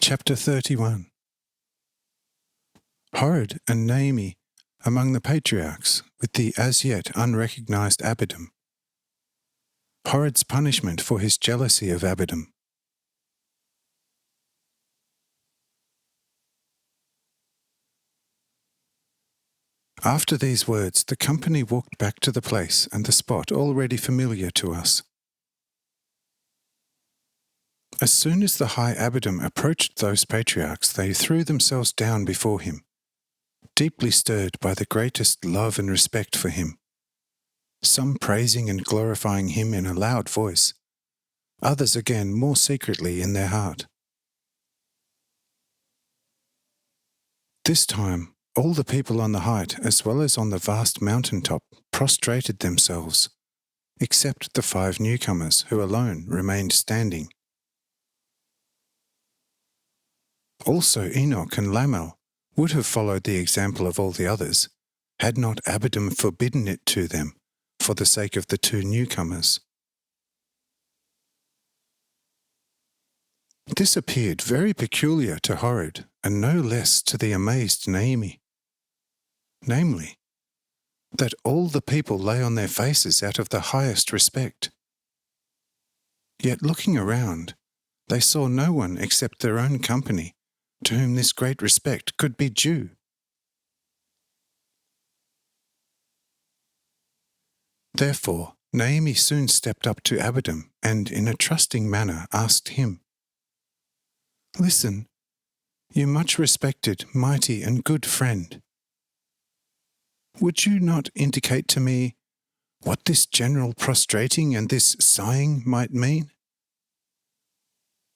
Chapter 31. Horrid and Naomi among the patriarchs with the as yet unrecognized abbedom. Horrid's punishment for his jealousy of abbedom. After these words, the company walked back to the place and the spot already familiar to us. As soon as the high abbedom approached those patriarchs, they threw themselves down before him, deeply stirred by the greatest love and respect for him, some praising and glorifying him in a loud voice, others again more secretly in their heart. This time, all the people on the height as well as on the vast mountain top prostrated themselves, except the 5 newcomers who alone remained standing. Also Enoch and Lamel would have followed the example of all the others, had not abbedom forbidden it to them, for the sake of the 2 newcomers. This appeared very peculiar to Horrid, and no less to the amazed Naomi. Namely, that all the people lay on their faces out of the highest respect. Yet looking around, they saw no one except their own company, to whom this great respect could be due. Therefore, Naomi soon stepped up to abbedom and, in a trusting manner, asked him, "Listen, you much respected, mighty and good friend. Would you not indicate to me what this general prostrating and this sighing might mean?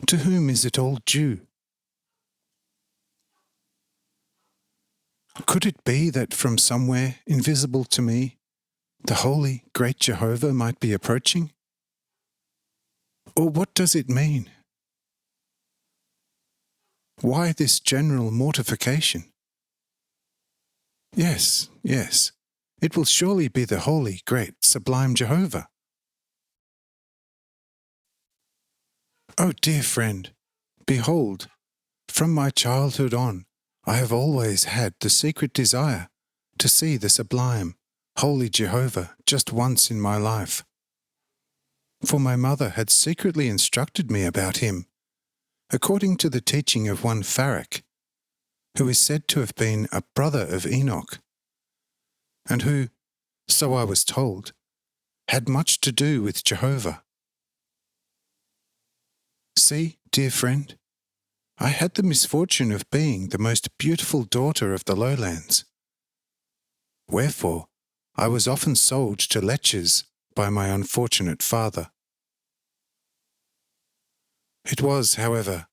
To whom is it all due? Could it be that from somewhere, invisible to me, the holy, great Jehovah might be approaching? Or what does it mean? Why this general mortification? Yes, it will surely be the holy, great, sublime Jehovah. Oh, dear friend, behold, from my childhood on, I have always had the secret desire to see the sublime, holy Jehovah just once in my life. For my mother had secretly instructed me about him, according to the teaching of one Farak, who is said to have been a brother of Enoch, and who, so I was told, had much to do with Jehovah. See, dear friend, I had the misfortune of being the most beautiful daughter of the lowlands. Wherefore, I was often sold to lechers by my unfortunate father. It was, however,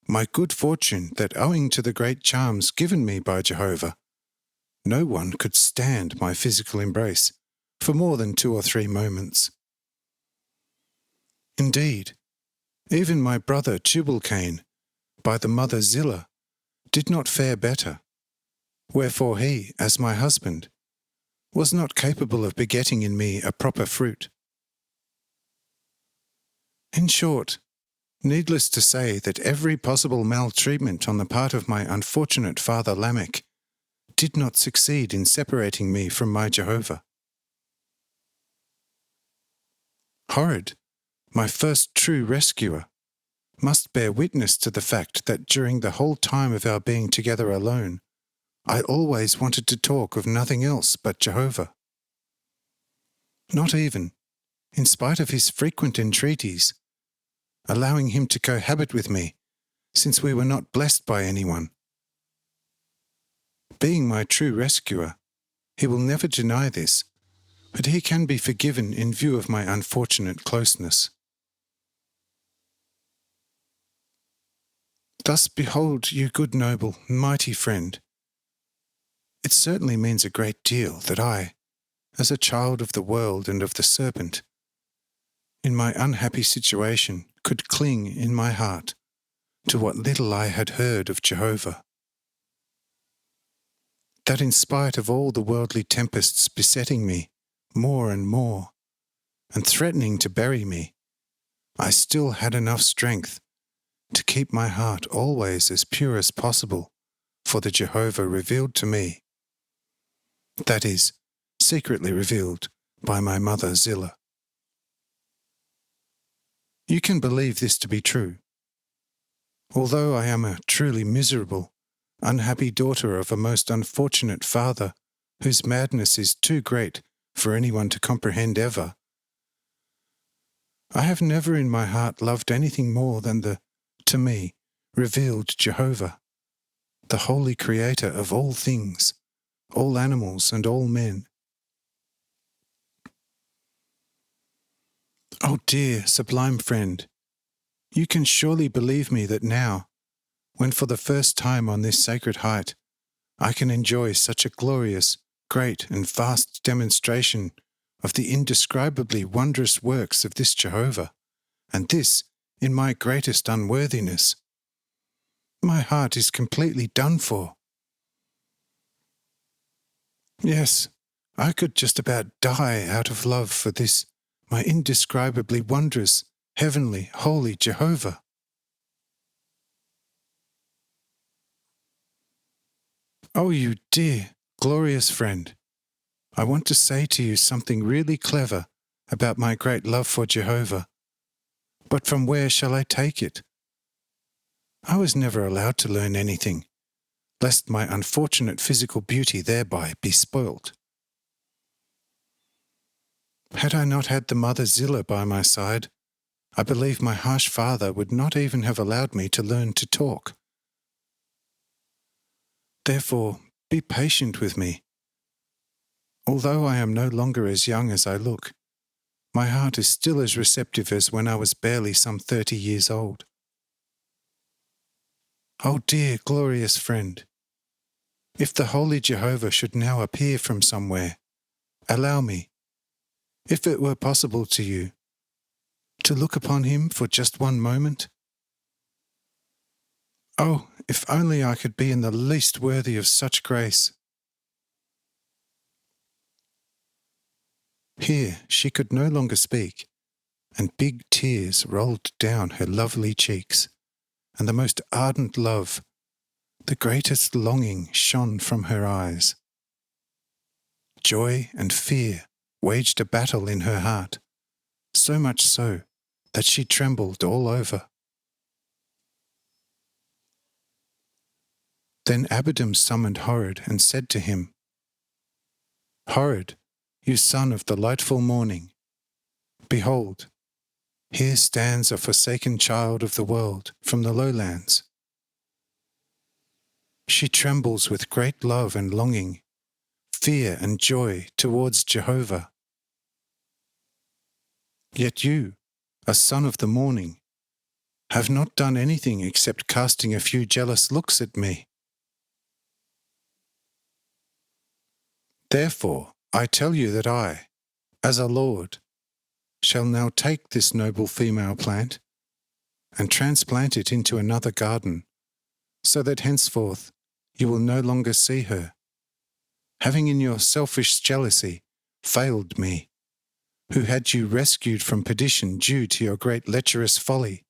my good fortune that owing to the great charms given me by Jehovah, no one could stand my physical embrace for more than 2 or 3 moments. Indeed, even my brother Tubal-Cain, by the mother Zillah, did not fare better, wherefore he, as my husband, was not capable of begetting in me a proper fruit. In short, needless to say that every possible maltreatment on the part of my unfortunate father Lamech did not succeed in separating me from my Jehovah. Horrid, my first true rescuer, must bear witness to the fact that during the whole time of our being together alone, I always wanted to talk of nothing else but Jehovah. Not even, in spite of his frequent entreaties, allowing him to cohabit with me, since we were not blessed by anyone. Being my true rescuer, he will never deny this, but he can be forgiven in view of my unfortunate closeness. Thus behold, you good noble, mighty friend, it certainly means a great deal that I, as a child of the world and of the serpent, in my unhappy situation could cling in my heart to what little I had heard of Jehovah. That in spite of all the worldly tempests besetting me more and more, and threatening to bury me, I still had enough strength to keep my heart always as pure as possible for the Jehovah revealed to me, that is, secretly revealed by my mother Zilla. You can believe this to be true. Although I am a truly miserable, unhappy daughter of a most unfortunate father whose madness is too great for anyone to comprehend ever, I have never in my heart loved anything more than the, to me, revealed Jehovah, the holy creator of all things, all animals and all men. Oh dear, sublime friend, you can surely believe me that now, when for the first time on this sacred height, I can enjoy such a glorious, great and vast demonstration of the indescribably wondrous works of this Jehovah, and this in my greatest unworthiness. My heart is completely done for. Yes, I could just about die out of love for this, my indescribably wondrous, heavenly, holy Jehovah. Oh, you dear, glorious friend, I want to say to you something really clever about my great love for Jehovah. But from where shall I take it? I was never allowed to learn anything, lest my unfortunate physical beauty thereby be spoilt. Had I not had the mother Zilla by my side, I believe my harsh father would not even have allowed me to learn to talk. Therefore, be patient with me. Although I am no longer as young as I look, my heart is still as receptive as when I was barely some 30 years old. Oh dear, glorious friend, if the holy Jehovah should now appear from somewhere, allow me, if it were possible to you, to look upon him for just one moment. Oh, if only I could be in the least worthy of such grace. Here she could no longer speak, and big tears rolled down her lovely cheeks, and the most ardent love, the greatest longing shone from her eyes. Joy and fear waged a battle in her heart, so much so that she trembled all over. Then Abidim summoned Horrid and said to him, Horrid, you son of the lightful morning, behold, here stands a forsaken child of the world from the lowlands. She trembles with great love and longing, fear and joy towards Jehovah. Yet you, a son of the morning, have not done anything except casting a few jealous looks at me. Therefore, I tell you that I, as a lord, shall now take this noble female plant and transplant it into another garden, so that henceforth you will no longer see her, having in your selfish jealousy failed me, who had you rescued from perdition due to your great lecherous folly.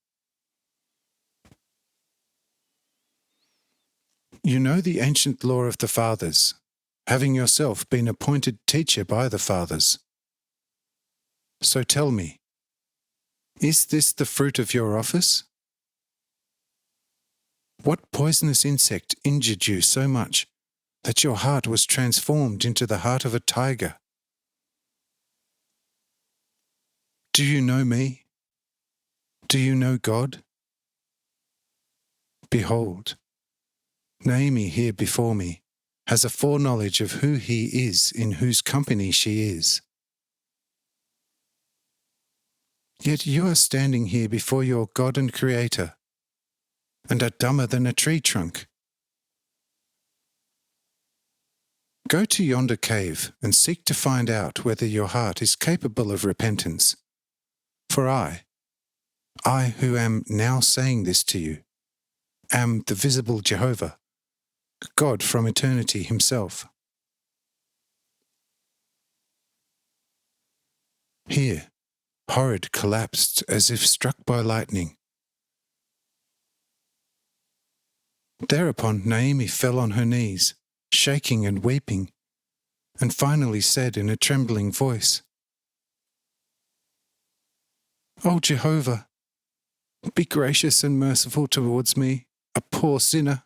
You know the ancient law of the fathers, having yourself been appointed teacher by the fathers. So tell me, is this the fruit of your office? What poisonous insect injured you so much that your heart was transformed into the heart of a tiger? Do you know me? Do you know God? Behold, Naomi here before me has a foreknowledge of who he is in whose company she is. Yet you are standing here before your God and Creator, and are dumber than a tree trunk. Go to yonder cave and seek to find out whether your heart is capable of repentance. For I who am now saying this to you, am the visible Jehovah, God from eternity himself. Here, Horrid collapsed as if struck by lightning. Thereupon Naomi fell on her knees, shaking and weeping, and finally said in a trembling voice, "O Jehovah, be gracious and merciful towards me, a poor sinner.